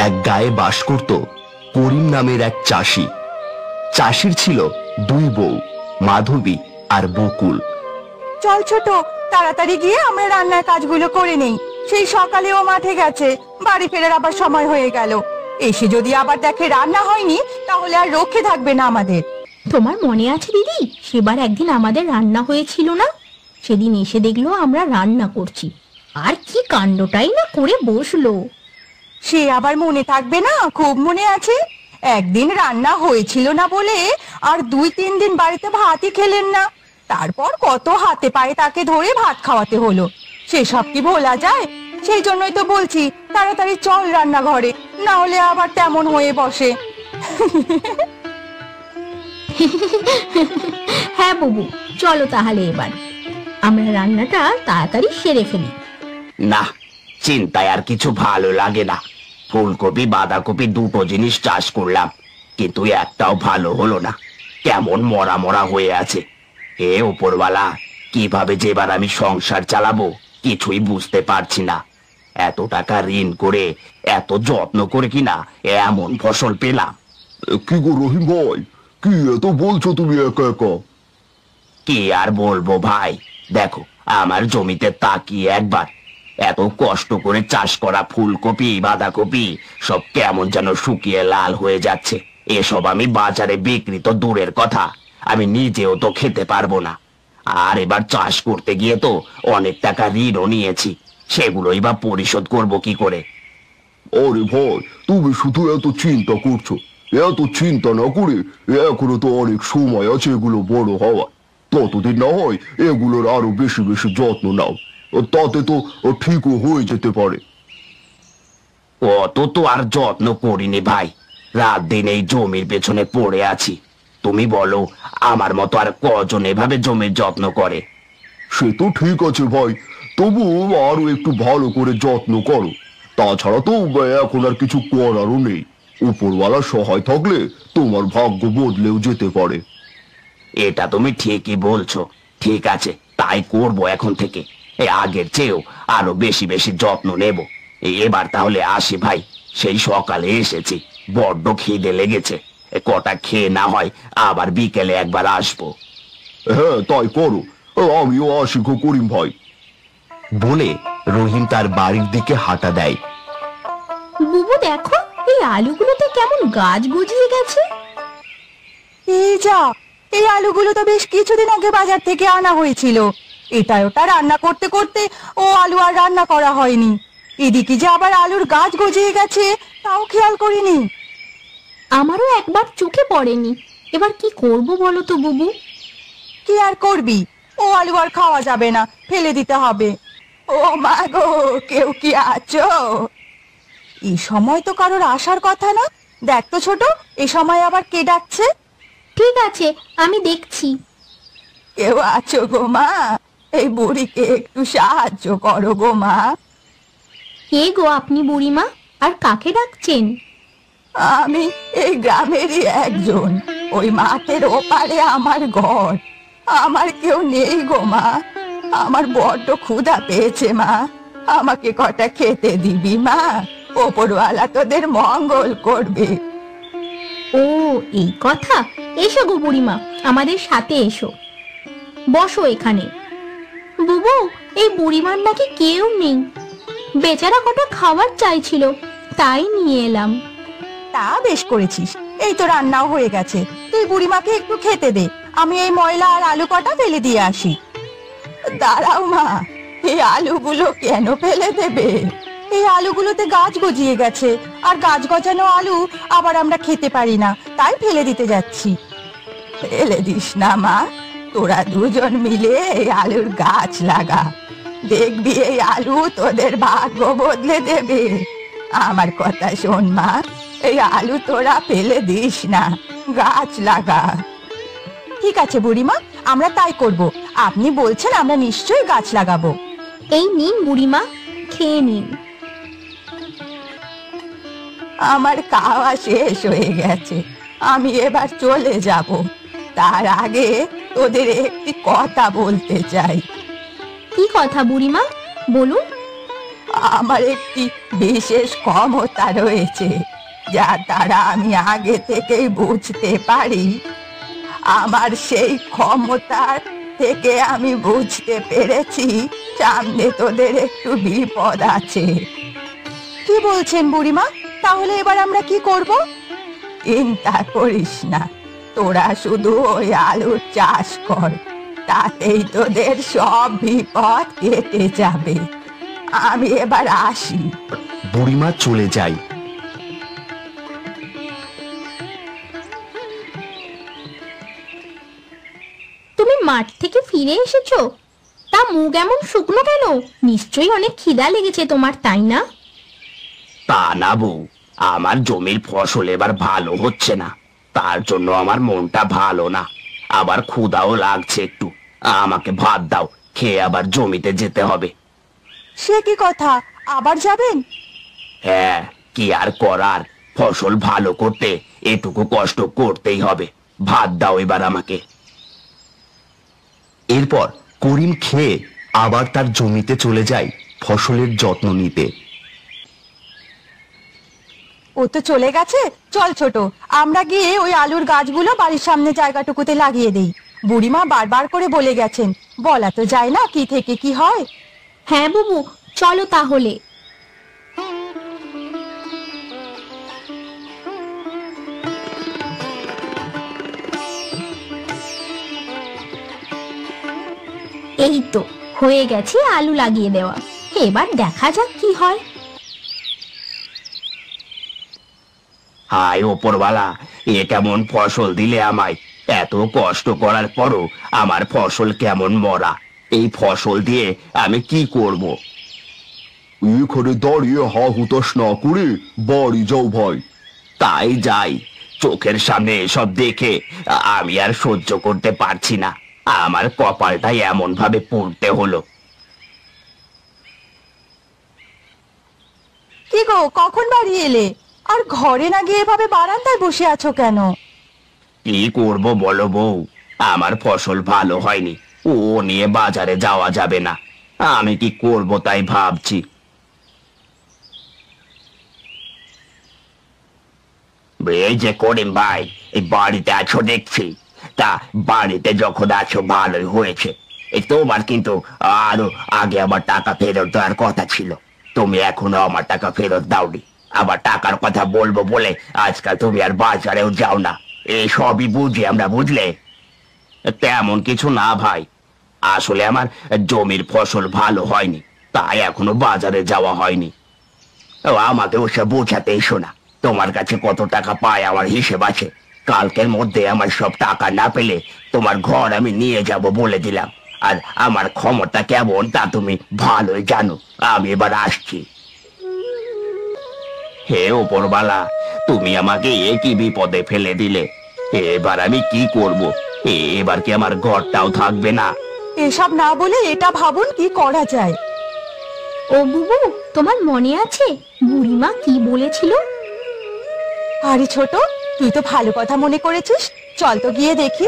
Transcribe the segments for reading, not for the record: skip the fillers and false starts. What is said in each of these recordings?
এক গায়ে বাস করত করিম নামের এক চাষি। চাষির ছিল দুই বউ, মাধবী আর বকুল। চল ছোট, তাড়াতাড়ি গিয়ে আমরা রান্নার কাজগুলো করে নেই। সেই সকালে ও মাঠে গেছে, বাড়ি ফেরার আবার সময় হয়ে গেল। এসে যদি আবার দেখে রান্না হয়নি, তাহলে আর রক্ষে থাকবে না আমাদের। তোমার মনে আছে দিদি, সেবার একদিন আমাদের রান্না হয়েছিল না? সেদিন এসে দেখলো আমরা রান্না করছি, আর কি কাণ্ডটাই না করে বসলো। সে আবার মনে থাকবে না? খুব মনে আছে। একদিন রান্না হয়েছিল না বলে আর 2-3 দিন বাড়িতে ভাতই খেলেন না। তারপর কত হাতে পায়ে তাকে ধরে ভাত খাওয়াতে হলো। সেসব কি ভোলা যায়? সেই জন্যই তো বলছি, তাড়াতাড়ি চল রান্নাঘরে, না হলে আবার তেমন হয়ে বসে। হ্যাঁ বুবু, চলো তাহলে এবার আমরা রান্নাটা তাড়াতাড়ি সেরে ফেলি। না, চিন্তায় আর কিছু ভালো লাগে না। ফুলকপি বাঁধাকপি দুটো জিনিস চাষ করলাম, কিন্তু একটাও ভালো হলো না। কেমন মরা মরা হয়ে আছে। হে উপরওয়ালা, কিভাবে যে এবার আমি সংসার চালাবো কিছুই বুঝতে পারছি না। এত টাকা ঋণ করে এত যত্ন করে কিনা এমন ফসল পেলাম। কি গো রহিম ভাই, কি এত বলছো তুমি একা একা? কি আর বলবো ভাই, দেখো আমার জমিতে তাকিয়ে একবার। এত কষ্ট করে চাষ করা ফুলকপি বাঁধাকপি সব কেমন যেন শুকিয়ে লাল হয়ে যাচ্ছে। এসব আমি বাজারে বিক্রি তো দূরের কথা, আমি নিজেও তো খেতে পারবো না। আর এবার চাষ করতে গিয়ে তো অনেক টাকা ঋণও নিয়েছি, সেগুলোই বা পরিশোধ করবো কি করে? আরে ভাই, তুমি শুধু এত চিন্তা করছো। এত চিন্তা না করে এখনো তো অনেক সময় আছে এগুলো বড় হওয়া। ততদিন না হয় এগুলোর আরো বেশি বেশি যত্ন নাও, তাতে তো ঠিকও হয়ে যেতে পারে। অত তো আর যত্ন করিনি ভাই, রাত দিন এই জমির পেছনে পড়ে আছি। তুমি বলো, আমার মতো আর কজন এভাবে জমির যত্ন করে? সে তো ঠিক আছে ভাই, তবু আরো একটু ভালো করে যত্ন করো। তাছাড়া তো এখন আর কিছু করারও নেই। উপরওয়ালা সহায় থাকলে তোমার ভাগ্য বদলেও যেতে পারে। এটা তুমি ঠিকই বলছো। ঠিক আছে, তাই করব এখন থেকে। আগের চেয়েও আরো বেশি বেশি যত্ন নেব। এবার তাহলে আসি ভাই, সেই সকালে এসেছি, বড্ড খিদে লেগেছে। কটা খেয়ে না হয় আবার বিকেলে একবার আসবো। হ্যাঁ, তাই করো। আমিও আসি গো করিম ভাই। বলে রহিম তার বাড়ির দিকে হাঁটা দেয়। বুবু দেখো, এই আলুগুলোতে কেমন গাছ গজিয়ে গেছে। এই যা, এই আলুগুলো তো বেশ কিছুদিন আগে বাজার থেকে আনা হয়েছিল। এটা ওটা রান্না করতে করতে ও আলু আর রান্না করা হয়নি। এদিকে যে আবার আলুর গাছ গজিয়ে গেছে, তাও খেয়াল করিনি। আমারও একবার চোখে পড়েনি। এবার কি করব বলো তো বুবু? কি আর করবি, ও আলু আর খাওয়া যাবে না, ফেলে দিতে হবে। ও মা গো, কেউ কি আছো? এই সময় তো কারোর আসার কথা না। দেখ তো ছোট, এই সময় আবার কে ডাকছে? ঠিক আছে, আমি দেখছি। কেউ আছো গো মা? এই বুড়িকে একটু সাহায্য করো গো মা। কে গো আপনি বুড়িমা, আর কাকে ডাকছেন? আমি এই গ্রামেরই একজন। ওই মাঠের ওপারে আমার ঘর। আমার কেউ নেই গো মা। আমার বড্ড ক্ষুধা পেয়েছে মা, আমাকে কটা খেতে দিবি মা? ওপরওয়ালা তোদের মঙ্গল করবে। ও এই কথা, এসো গো বুড়িমা, আমাদের সাথে এসো, বসো এখানে। বুবু, এই বুড়িমার নাকি কেউ নেই, বেচারা কটা খাবার চাইছিল, তাই নিয়ে এলাম। তা বেশ করেছিস, এই তো রান্নাও হয়ে গেছে। তুই বুড়িমাকে একটু খেতে দে, আমি এই ময়লা আর আলু কটা ফেলে দিয়ে আসি। দাঁড়াও মা, এই আলুগুলো কেন ফেলে দেবে? এই আলুগুলোতে গাছ গজিয়ে গেছে, আর গাছ গজানো আলু আবার আমরা খেতে পারি না, তাই ফেলে দিতে যাচ্ছি। ফেলে দিস না মা, তোরা দুজন মিলে এই আলুর গাছ লাগা। দেখবি এই আলু তোদের ভাগ্য বদলে দেবে। আমার কথা শোন মা, এই আলু তোরা ফেলে দিস না, গাছ লাগা। ঠিক আছে বুড়িমা, আমরা তাই করব। আপনি বলছেন, আমরা নিশ্চয়ই গাছ লাগাবো। এই নিন বুড়িমা, খেয়ে নিন। আমার খাওয়া শেষ হয়ে গেছে, আমি এবার চলে যাব। তার আগে তোদের একটি কথা বলতে চাই। কি কথা বুড়িমা, বলুন। আমার একটি বিশেষ ক্ষমতা রয়েছে, যার দ্বারা আমি আগে থেকেই বুঝতে পারি। আমার সেই ক্ষমতার থেকে আমি বুঝতে পেরেছি সামনে তোদের একটু বিপদ আছে। কি বলছেন বুড়িমা? তাহলে এবার আমরা কি করব? চিন্তা করিস না, তোরা শুধু ওই আলুর চাষ কর, তাতেই তোদের সব বিপদ কেটে যাবে। আমি এবার আসি। বুড়িমা চলে যায়। তুমি মাঠ থেকে ফিরে এসেছো? তা মুখ এমন শুকনো কেন? নিশ্চয়ই অনেক খিদা লেগেছে তোমার, তাই না? তা না বউ, আমার জমির ফসল এবার ভালো হচ্ছে না, তার জন্য আমার মনটা ভালো না। আবার ক্ষুধাও লাগছে একটু। আমাকে ভাত দাও, খেয়ে আবার জমিতে যেতে হবে। সে কি কথা, আবার যাবেন? হ্যাঁ, কি আর করার, ফসল ভালো করতে এটুকু কষ্ট করতেই হবে। ভাত দাও এবার আমাকে। এরপর করিম খেয়ে আবার তার জমিতে চলে যায় ফসলের যত্ন নিতে। ও তো চলে গেছে, চল ছোট, আমরা গিয়ে ওই আলুর গাছগুলো বাড়ির সামনে জায়গাটুকুতে লাগিয়ে দেই। বুড়িমা বারবার করে বলে গেছেন, বলা তো যায় না কি থেকে কি হয়। হ্যাঁ বুবু, চলো তাহলে। এই তো হয়ে গেছে আলু লাগিয়ে দেওয়া, এবার দেখা যাক কি হয়। হায় ওপরওয়ালা, এ কেমন ফসল দিলে আমায়? এত কষ্ট করার পরও আমার ফসল কেমন মরা। এই ফসল দিয়ে আমি কি করব? এখানে দাঁড়িয়ে হা হুতাশ না করে বাড়ি যাও ভাই। তাই যাই, চোখের সামনে এসব দেখে আমি আর সহ্য করতে পারছি না। আমার কপালটাই এমন ভাবে পড়তে হলো। কি গো, কখন বাড়ি এলে? আর ঘরে না গিয়ে এভাবে বারান্দায় বসে আছো কেন? কি করব বলো বউ, আমার ফসল ভালো হয়নি, ও নিয়ে বাজারে যাওয়া যাবে না। আমি কি করব তাই ভাবছি। এই যে করিম ভাই, এই বাড়িতে আছো দেখছি। তা বাড়িতে যখন আছো ভালোই হয়েছে। এই তোমার কিন্তু আরো আগে আমার টাকা ফেরত দেওয়ার কথা ছিল, তুমি এখনো আমার টাকা ফেরত দাওনি। আবার টাকার কথা বলবো বলে আজকাল তুমি আর বাজারেও যাও না। এই সবই বুঝি আমরা, বুঝলে? তেমন কিছু না ভাই, আসলে আমার জমির ফসল ভালো হয়নি, তাই এখনো বাজারে যাওয়া হয়নি। আমাকে ওসব বোঝাতে এসো না। তোমার কাছে কত টাকা পায় আমার হিসেব আছে। কালকের মধ্যে আমার সব টাকা না পেলে তোমার ঘর আমি নিয়ে যাব বলে দিলাম। আর আমার ক্ষমতা কেমন তা তুমি ভালোই জানো। আমি এবার আসছি। হে ওপরওয়ালা, তুমি আমাকে একই বিপদে ফেলে দিলে। এবার আমি কি করব? এবার কি আমার ঘরটাও থাকবে না? এসব না বলে এটা ভাবুন কি করা যায়। ও বুবু, তোমার মনে আছে বুড়িমা কি বলেছিল? আরে ছোট, তুই তো ভালো কথা মনে করেছিস, চল তো গিয়ে দেখি।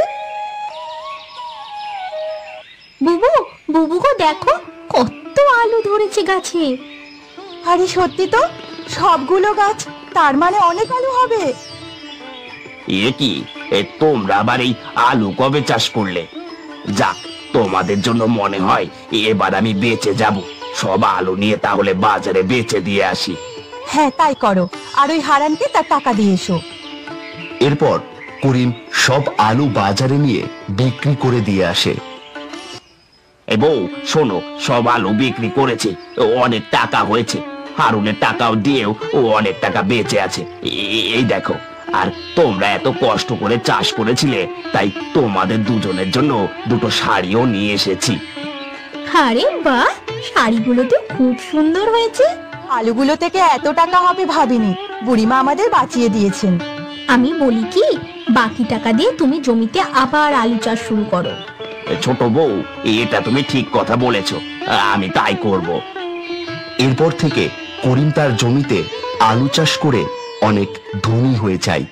বুবু, বুবু গো দেখো, কত আলু ধরেছে গাছে। আরে সত্যি তো, সবগুলো গাছ, তার মানে অনেক আলু হবে। এ কি, তোমরা আবার এই আলু কবে চাষ করলে? যাক, তোমাদের জন্য মনে হয় এবার আমি বেঁচে যাব। সব আলু নিয়ে তাহলে বাজারে বেচে দিয়ে আসি। হ্যাঁ তাই করো, আর ওই হারানকে তার টাকা দিয়ে এসো। এরপর করিম সব আলু বাজারে নিয়ে বিক্রি করে দিয়ে আসে। এই বউ শোনো, সব আলু বিক্রি করেছে, অনেক টাকা হয়েছে। হারুনের টাকাও দিয়েও ও অনেক টাকা বেঁচে আছে। এই দেখো। আর তোমরা এত কষ্ট করে চাষ করেছিলে, তাই তোমাদের দুজনের জন্য দুটো শাড়িও নিয়ে এসেছি। আরে বাহ, শাড়িগুলো তো খুব সুন্দর হয়েছে। আলুগুলো থেকে এত টাকা হবে ভাবিনি, বুড়িমা আমাদের বাঁচিয়ে দিয়েছেন। আমি বলি কি, বাকি টাকা দিয়ে তুমি জমিতে আবার আলু চাষ শুরু করো। ছোট বউ, এটা তুমি ঠিক কথা বলেছ, আমি তাই করব। এরপর থেকে করিম তার জমিতে আলু চাষ করে অনেক ধনী হয়ে যায়।